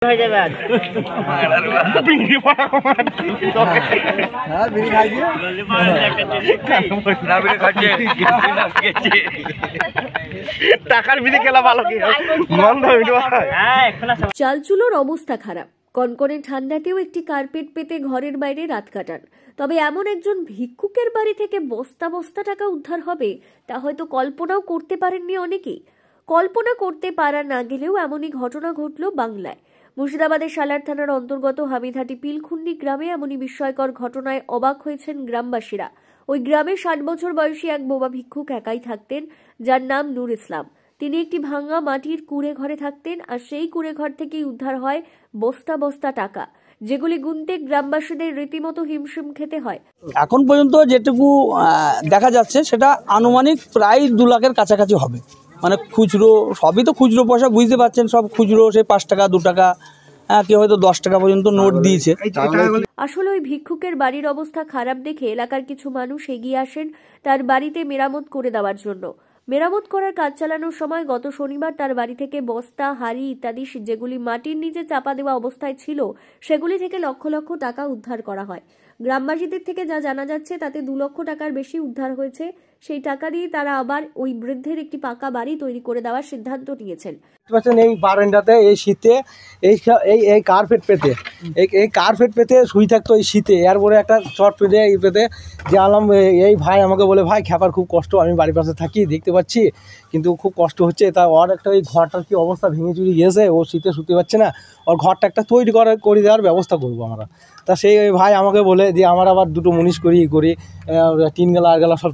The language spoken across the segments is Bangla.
হয়ে যাবে আজ টাকার বিধি খেলা ভালো কি চালচুলোর অবস্থা খারাপ। কনকনে ঠান্ডাতেও একটি কার্পেট পেতে ঘরের বাইরে রাত কাটান। তবে এমন একজন ভিক্ষুকের বাড়ি থেকে বস্তা বস্তা টাকা উদ্ধার হবে তা হয়তো কল্পনাও করতে পারেননি অনেকেই। কল্পনা করতে পারা না গেলেও এমনই ঘটনা ঘটল বাংলায়। মুর্শিদাবাদের সালার থানার অন্তর্গত হামিদহাটি পিলখুন্ডি গ্রামে এমনই বিস্ময়কর ঘটনায় অবাক হয়েছেন গ্রামবাসীরা। ওই গ্রামে 60 বছর বয়সী এক বোবা ভিক্ষুক একাই থাকতেন, যার নাম নূর ইসলাম। তিনি একটি ভাঙা মাটির কুঁড়ে ঘরে থাকতেন, আর সেই কুঁড়ে ঘর থেকেই উদ্ধার হয় বস্তা বস্তা টাকা, যেগুলি গুনতে গ্রামবাসীদের রীতিমতো হিমশিম খেতে হয়। এখন পর্যন্ত যেটুকু দেখা যাচ্ছে সেটা আনুমানিক প্রায় 2 লাখের কাছাকাছি হবে। মানে খুচরো, সবই তো খুচরো পয়সা, বুঝতে পারছেন, সব খুচরো, সেই 5 টাকা 2 টাকা, কেউ হয়তো 10 টাকা পর্যন্ত নোট দিয়েছে। আসলে ওই ভিক্ষুকের বাড়ির অবস্থা খারাপ দেখে এলাকার কিছু মানুষ এগিয়ে আসেন তার বাড়িতে মেরামত করে দেওয়ার জন্য। মেরামত করার কাজ চালানোর সময় গত শনিবার তার বাড়ি থেকে বস্তা, হাড়ি ইত্যাদি যেগুলি মাটির নিচে চাপা দেওয়া অবস্থায় ছিল, সেগুলি থেকে লক্ষ লক্ষ টাকা উদ্ধার করা হয়। গ্রামবাসীদের থেকে যা জানা যাচ্ছে তাতে 2 লক্ষ টাকার বেশি উদ্ধার হয়েছে। সেই টাকা দিয়ে তারা আবার ওই বৃদ্ধের একটি পাকা বাড়ি তৈরি করে দেওয়ার সিদ্ধান্ত নিয়েছেন। এই বারান্দাতে এই শীতে এই কার্পেট পেতে এই কার্পেট পেতে শুয়ে থাকতো এই শীতে। এরপরে একটা চট পেতে এই পেতে যে আলাম, এই ভাই আমাকে বলে, ভাই খ্যাপার খুব কষ্ট, আমি বাড়ির পাশে থাকি, দেখতে পাচ্ছি, কিন্তু খুব কষ্ট হচ্ছে। তা ওর একটা ওই ঘরটার কি অবস্থা, ভেঙে চুরি গিয়েছে, ও শীতে শুতে পারছে না, ওর ঘরটা একটা তৈরি করে দেওয়ার ব্যবস্থা করবো আমরা। তা সেই ভাই আমাকে বলে দিয়ে আমার আবার 2টো মুনিশ করি 3 গেলা 8 গেলা সব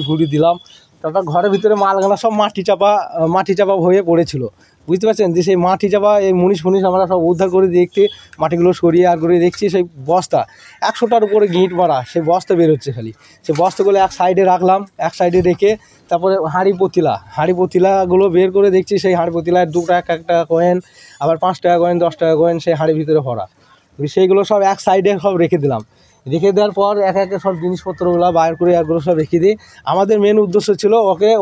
ফুড়ি দিলাম। তারপর ঘরের ভিতরে মালগালা সব মাটি চাপা হয়ে পড়েছিল, বুঝতে পারছেন। যে সেই মাটি চাপা এই মুনিশ আমরা সব উদ্ধার করে দেখতে, মাটিগুলো সরিয়ে আর করে দেখছি সেই বস্তা 100টার উপরে গিঁট মারা সেই বস্তা বেরোচ্ছে। খালি সেই বস্তাগুলো এক সাইডে রাখলাম, এক সাইডে রেখে তারপরে হাঁড়ি পতিলাগুলো বের করে দেখছি সেই হাঁড়ি পতিলায় 2 টাকা 1 টাকা কয়েন, আবার 5 টাকা কয়েন, 10 টাকা কয়েন সেই হাঁড়ির ভিতরে ভরা। সেইগুলো সব এক সাইডে সব রেখে দিলাম। রেখে দেওয়ার পর এক একে সব জিনিসপত্রগুলো বাইর করে একগুলো সব রেখে দিই। আমাদের মেন উদ্দেশ্য ছিল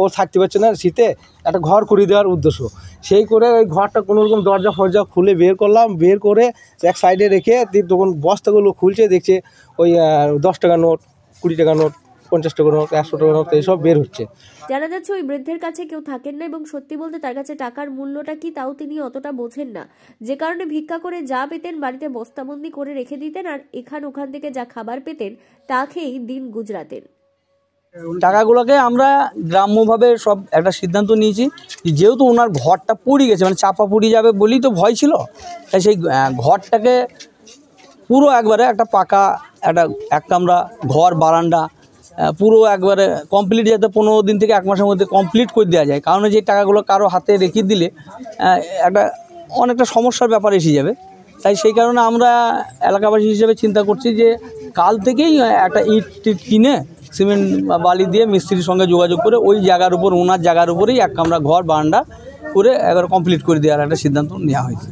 ও থাকতে পারছে না শীতে, একটা ঘর করে দেওয়ার উদ্দেশ্য। সেই করে ওই ঘরটা কোনোরকম দরজা ফরজা খুলে বের করলাম, বের করে এক সাইডে রেখে তখন বস্তাগুলো খুলছে, দেখছে ওই 10 টাকা নোট, 20 টাকা নোট, 50 টাকা নোট, 100 টাকা নোট এইসব বের হচ্ছে। জানা যাচ্ছে ওই বৃদ্ধের কাছে কেউ থাকেন না, এবং সত্যি বলতে তার কাছে টাকার মূল্যটা কি তাও তিনি অতটা বোঝেন না, যে কারণে ভিক্ষা করে যা পেতেন বাড়িতে বস্তাবন্দি করে রেখে দিতেন, আর ওখান থেকে যা খাবার পেতেন তা খেয়েই দিন গুজরাতেন। টাকাগুলোকে আমরা গ্রাম্যভাবে সব একটা সিদ্ধান্ত নিয়েছি, যেহেতু ওনার ঘরটা পুড়ে গেছে, মানে চাপা পুড়ে যাবে বলেই তো ভয় ছিল, তাই সেই ঘরটাকে পুরো একবারে একটা পাকা এক কামরা ঘর, বারান্দা পুরো একবারে কমপ্লিট, যাতে 15 দিন থেকে 1 মাসের মধ্যে কমপ্লিট করে দেওয়া যায়। কারণ যে টাকাগুলো কারো হাতে রেখে দিলে অনেকটা সমস্যার ব্যাপার এসে যাবে। তাই সেই কারণে আমরা এলাকাবাসী হিসেবে চিন্তা করছি যে কাল থেকেই একটা ইট কিনে সিমেন্ট বা বালি দিয়ে মিস্ত্রির সঙ্গে যোগাযোগ করে ওই জায়গার উপর, ওনার জায়গার উপরেই 1 কামরা ঘর বারান্দা করে একবার কমপ্লিট করে দেওয়ার একটা সিদ্ধান্ত নেওয়া হয়েছে।